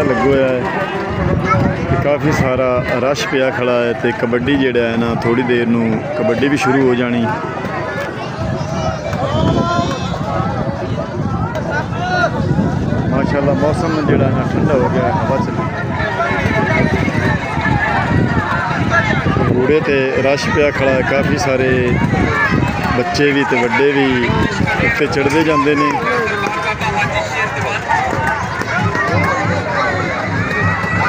मेला लगो होया है, काफ़ी सारा रश पिया खड़ा है। तो कबड्डी जिहड़ा है ना थोड़ी देर नूं कबड्डी भी शुरू हो जानी। माशाअल्लाह मौसम जिहड़ा है ना ठंडा हो गया, हवा चली घोड़े ते रश पिया खड़ा है। काफ़ी सारे बच्चे भी ते वड्डे भी उत्ते चढ़ते जाते हैं।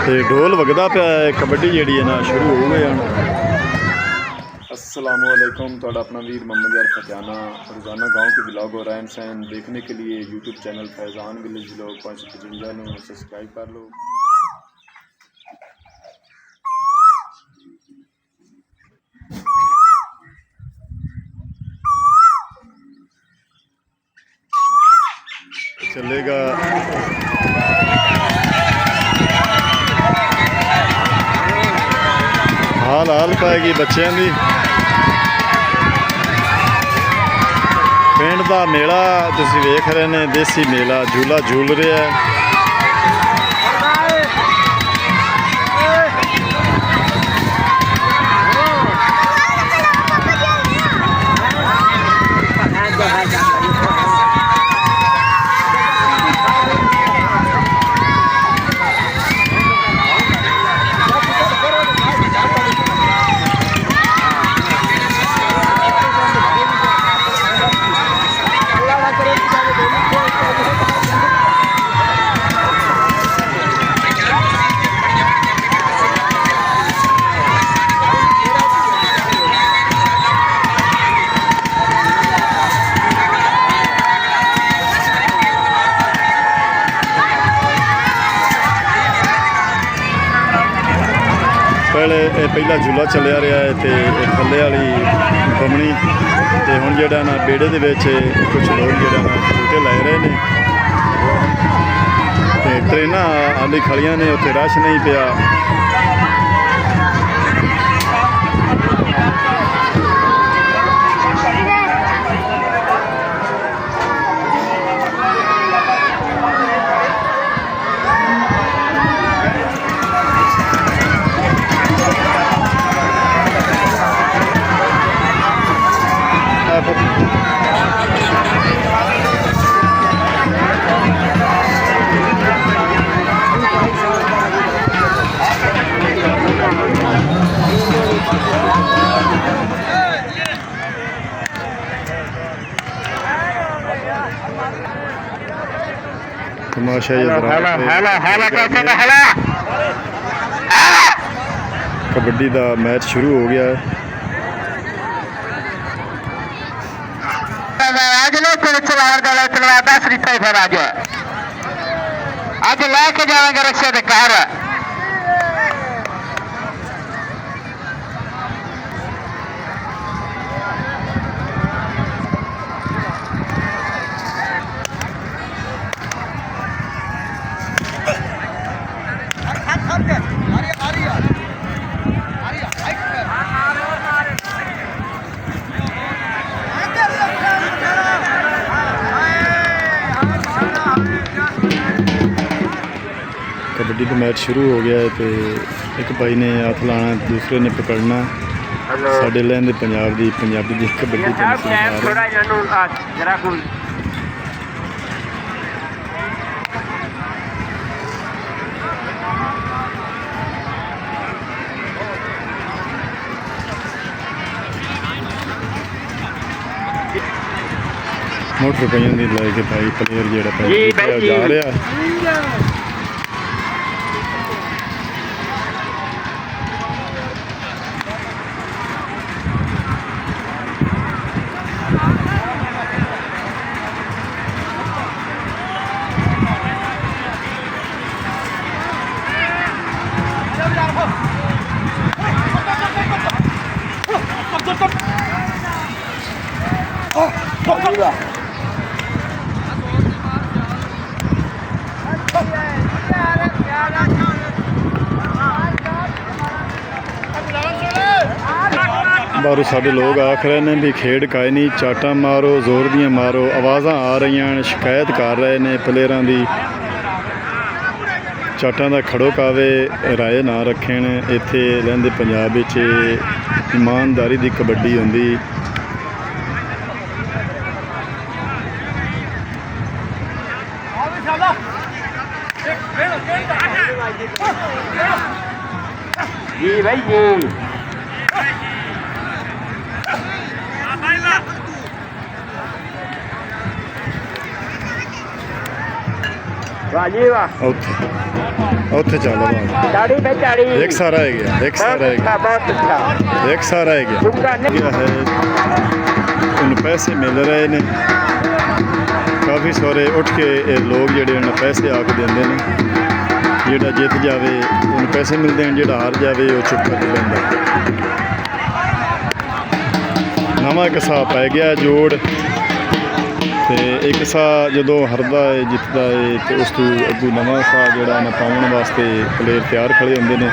ते ढोल वगदा पिया है, कबड्डी जिहड़ी है ना शुरू हो गई है। अस्सलाम वालेकुम, तुहाडा अपना वीर मोहम्मद यार फतियाना। रोज़ाना गाँव के ब्लॉग और रहन सहन देखने के लिए YouTube channel Faizan village vlog 555 में सब्सक्राइब कर लो। चलेगा हाल हाल पाएगी बच्चों की। पिंड का मेला तुसीं वेख रहे हैं, देसी मेला झूला झूल रहा है। पहला झूला चलिया रहा है तो थले वाली बमनी तो हुण जिहड़ा ना बेड़े दे विच कुछ लोग जिहड़ा ना झूटे लै रहे हैं। तो ट्रेनां आली खड़ियां ने, उत्थे रश नहीं पिया। तमाशा कबड्डी का मैच शुरू हो गया है। अज लैके जाएंगे रक्शे के घर। कबड्डी का मैच शुरू हो गया है। तो एक भाई ने हथ लाना, दूसरे ने पकड़ना। साडे लैंदे पंजाब दी पंजाबी दी कबड्डी मोटर कईयों की लैके भाई प्लेयर जो जा रहा। बाहरों साढ़े लोग आख रहे हैं भी खेड काए नहीं, चाटा मारो, जोर दियाँ मारो। आवाज़ा आ रही हैं, शिकायत कर रहे हैं प्लेयरां दी। ਚਾਟਾਂ ਦਾ ਖੜੋ ਕਾਵੇ ਰਾਏ ਨਾ ਰੱਖਣ। ਇੱਥੇ ਲਹਿੰਦੇ ਪੰਜਾਬ ਵਿੱਚ ਇਮਾਨਦਾਰੀ ਦੀ ਕਬੱਡੀ ਹੁੰਦੀ। जी भाई जी वाह जी वाह ਉੱਥੇ ਚੱਲ ਬਾਹਰ दाढ़ी पे दाढ़ी ਇੱਕ ਸਾਰਾ ਹੈ ਗਿਆ ਇੱਕ ਸਾਰਾ ਹੈ ਗਿਆ बहुत अच्छा ਇੱਕ ਸਾਰਾ ਹੈ ਗਿਆ दुकान ਗਿਆ ਹੈ। ਉਹਨੂੰ ਪੈਸੇ ਮਿਲ ਰਹੇ ਨੇ ਕਾਫੀ ਸਾਰੇ ਉੱਠ ਕੇ ਇਹ ਲੋਕ ਜਿਹੜੇ ਉਹਨਾਂ ਪੈਸੇ ਆ ਕੇ ਦਿੰਦੇ ਨੇ। ਜਿਹੜਾ ਜਿੱਤ ਜਾਵੇ ਉਹਨੂੰ ਪੈਸੇ ਮਿਲਦੇ ਹਨ, ਜਿਹੜਾ ਹਾਰ ਜਾਵੇ ਉਹ ਚੁੱਪ ਕਰ ਲੈਂਦਾ। ਨਵਾਂ ਇੱਕ ਸਾਹ ਪੈ ਗਿਆ ਜੋੜ ਤੇ ਇੱਕ ਸਾਹ ਜਦੋਂ ਹਰਦਾ ਹੈ ਜਿੱਤਦਾ ਹੈ ਤੇ ਉਸ ਤੋਂ ਅੱਗੋਂ ਨਵਾਂ ਸਾਹ ਜਿਹੜਾ ਨਾ ਪਾਉਣ ਵਾਸਤੇ ਪਲੇਅਰ ਤਿਆਰ ਖੜੇ ਹੁੰਦੇ ਨੇ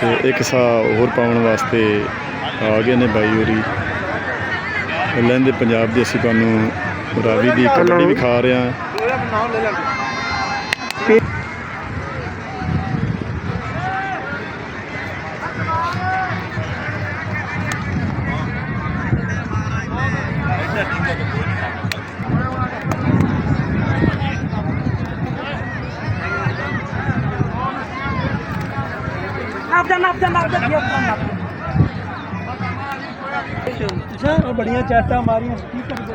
ਤੇ ਇੱਕ ਸਾਹ ਹੋਰ ਪਾਉਣ ਵਾਸਤੇ ਆ ਗਏ ਨੇ ਬਾਈ ਹੋਰੀ। ਲਹਿੰਦੇ ਪੰਜਾਬ ਦੇ ਅਸੀਂ ਤੁਹਾਨੂੰ ਰਾਵੀ ਦੀ ਕਬੱਡੀ ਵਿਖਾ ਰਹੇ ਹਾਂ। बड़िया चाटा मारिया की करते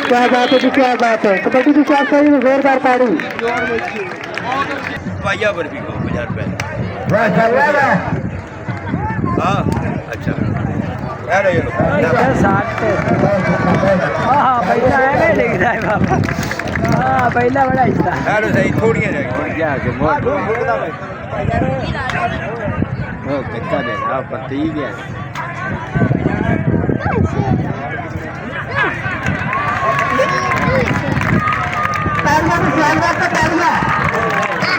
क्या बात है जी, क्या बात है। कबड्डी की चार सही में जोरदार ताड़ी। पाइया बर्फी को 50 रुपए। हाँ अच्छा अरे ये लो पहला बड़ा हिस्सा अरे सही थोड़ियां जाएगी कितना दे आप पत्ती गया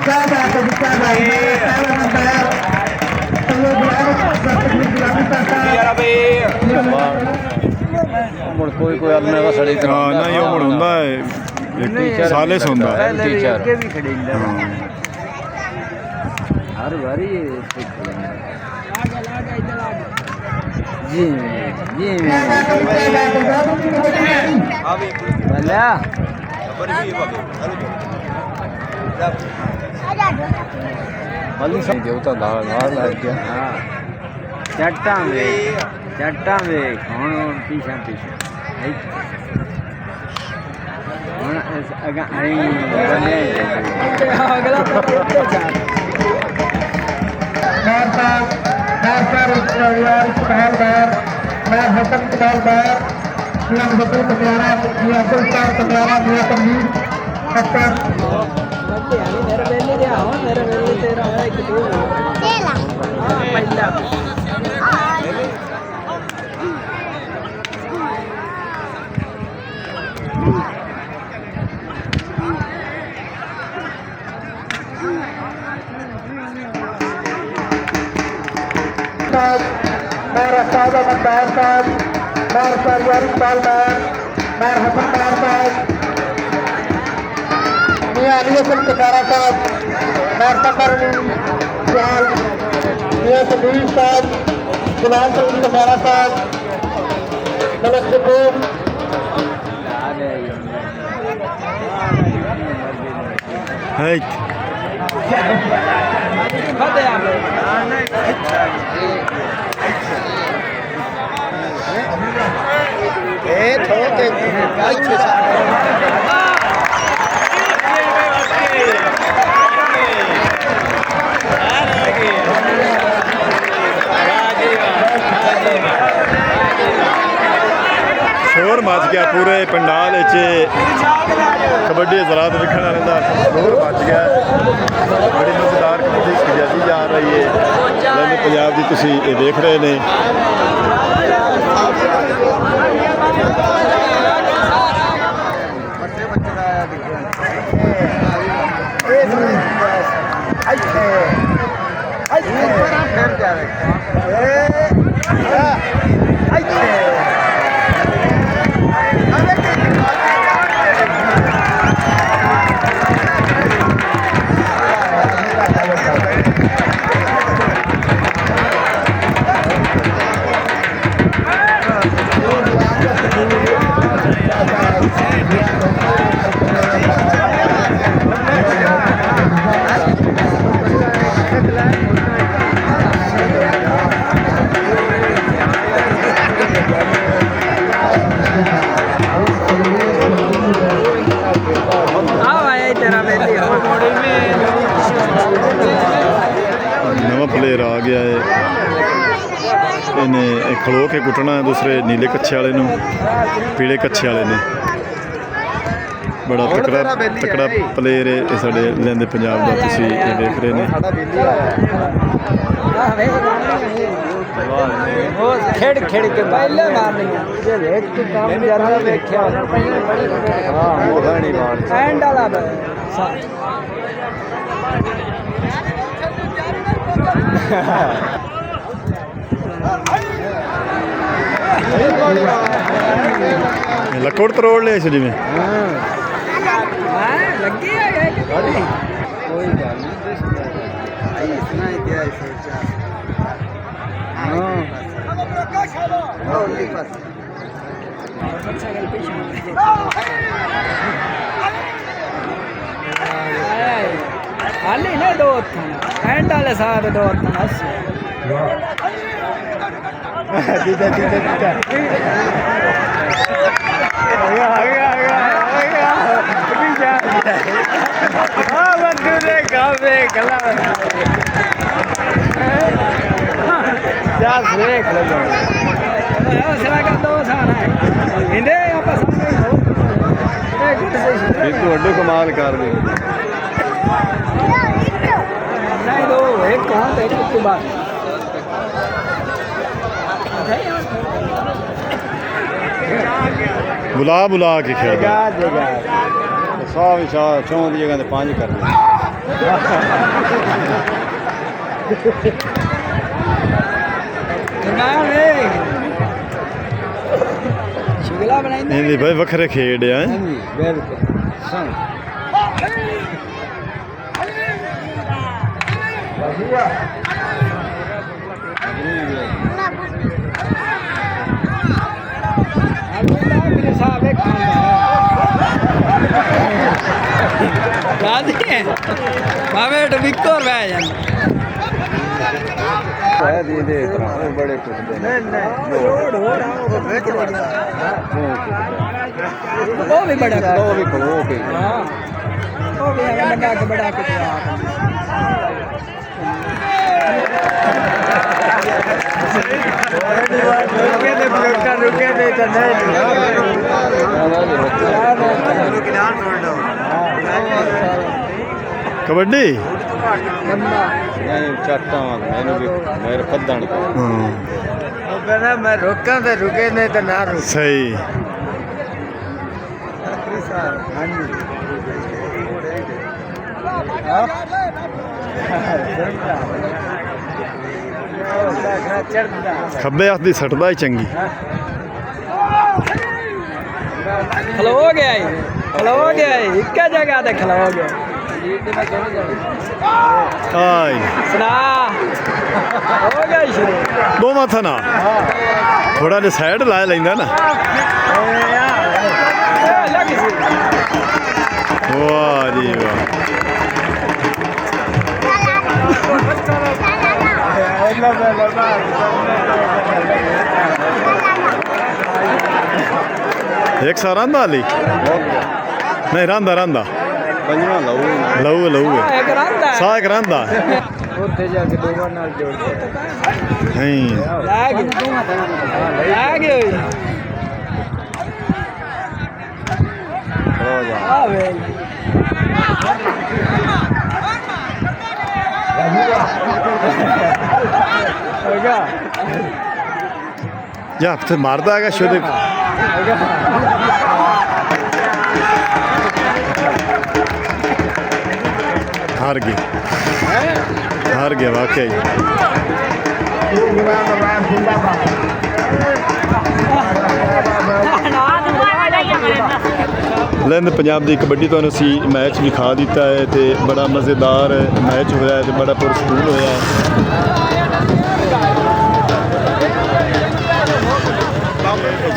क्या बात है जी, क्या बात मुड़ कोई कोई आदमी का सड़ी ਹਾਂ ਨਹੀਂ ਉਹ ਹੁਣ ਹੁੰਦਾ ਹੈ ਸਾਲਿਸ ਹੁੰਦਾ ਹੈ। टीचर भी खड़े हर बारी जी जी भला बर्फी बल्ली सब देवता दाल दाल लग गया हां चट्टा में कौन पीछे ਹੁਣ ਅਗਾ ਆਈ ਬੰਦੇ अगला मेरे वेले दे आओ मेरे वेले तेरा है एक दो पहला मेरा सादा मंदार साहब, मेरा सरवारी सालदार, मेरा हसनदार साहब, मियां अलीसन कटारा साहब, मेरा फकर जाल, मियां सलीम साहब, गुलाम सलीम कटारा साहब, मलक जबूर, है शोर मच गया पूरे पंडाल कबड्डी हजरात वेखण वाले का शोर मच गया। बड़ी मजेदार कबड्डी खिजाती जा रही है। लहंदे पंजाब की तुसीं ये देख रहे ने। ਕੁੱਟਣਾ ਹੈ, ਦੂਸਰੇ ਨੀਲੇ ਕੱਛੇ ਵਾਲੇ ਨੂੰ, ਪੀਲੇ ਕੱਛੇ ਵਾਲੇ ਨੇ। ਬੜਾ ਤਕੜਾ ਪਲੇਅਰ ਹੈ ਇਹ ਸਾਡੇ ਲੈਂਦੇ ਪੰਜਾਬ ਦਾ, ਤੁਸੀਂ ਇਹ ਦੇਖ ਰਹੇ ਨੇ। ਖੇਡ ਖੇਡ ਕੇ ਪਹਿਲੇ ਮਾਰਨੀ ਜੇ ਵੇਖ ਕੇ ਕੰਮ ਜ਼ਿਆਦਾ ਵੇਖਿਆ ਹਾਂ ਉਹਦਾ ਨਹੀਂ ਮਾਰ ਐਂਡ ਵਾਲਾ ਲੱਕੜ ਤਰੋੜ ਲਿਆ ਸੀ ਜਿਵੇਂ। ਲੱਗੀ ਹੈ ਕੋਈ ਗੱਲ ਨਹੀਂ ਇਤਨਾ ਹੀ ਕਿਹਾ ਸੋਚਾ हाली ने दो एंड वाले साथ दो कमाल कर दे नहीं दो एक कौन एक के बाद बुला बुला के खेलदा सौ चौं की जगह 5 कर शिगला बनाई नहीं भाई वखरे खेड है बिल्कुल बड़े वो भी बड़ा बड़ा रुके नहीं तो कबड्डी नहीं चाटा मैंने भी मेरे पद्धन हाँ मैं रोका तो रुके नहीं तो ना रुके सही खब्बे हथ की सटदा ही चंगी खलो गया एक जगह ते खलो गया आई सुना हो गया शुरू दो माथा ना थोड़ा जिहा साइड ला लेंदा ना वाह जी वाह एक सा रंदा अली नहीं रंदा रंदा पंजवा लहू लहू है सा एक रंदा ਉੱਥੇ ਜਾ ਕੇ ਦੋਵਾਂ ਨਾਲ ਜੋੜ ਕੇ नहीं लाग होई ਹੋ ਜਾ आवे होगा जा फिर मारदा है शुद्ध हार गया वाकई लैंद पंजाब की कबड्डी तो असी मैच विखा दिता है तो बड़ा मज़ेदार मैच होया है तो बड़ा पुरस्कून होया है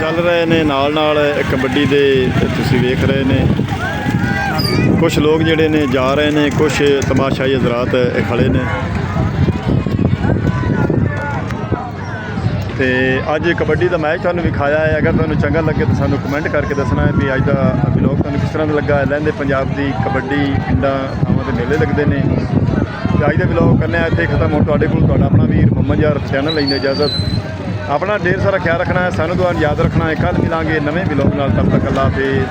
चल रहे ने नाल कबड्डी दे तुसी वेख रहे ने कुछ लोग जिहड़े ने जा रहे ने कुछ तमाशाई हज़रात खड़े ने तो अज कबड्डी का मैच तुहानूं विखाया है अगर तुहानूं चंगा लगे तो सानूं कमेंट करके दसना है भी अज का व्लॉग तुहानूं किस तरह लगा है लहंदे पंजाब की कबड्डी पिंडां थावां ते मेले लगते हैं तो अज का व्लॉग करने इत्थे खत्म हो तुहाडे कोल तुहाडा अपना वीर मोहम्मद यार चैनल लैंदा इजाजत ਆਪਣਾ ਢੇਰ ਸਾਰਾ ਖਿਆਲ ਰੱਖਣਾ ਹੈ, ਸਾਨੂੰ ਦੁਆ ਯਾਦ ਰੱਖਣਾ ਹੈ। ਕੱਲ੍ਹ ਮਿਲਾਂਗੇ ਨਵੇਂ ਵਲੋਗ ਨਾਲ, ਤਬ ਤੱਕ ਅੱਲਾ ਹਾਫਿਜ਼।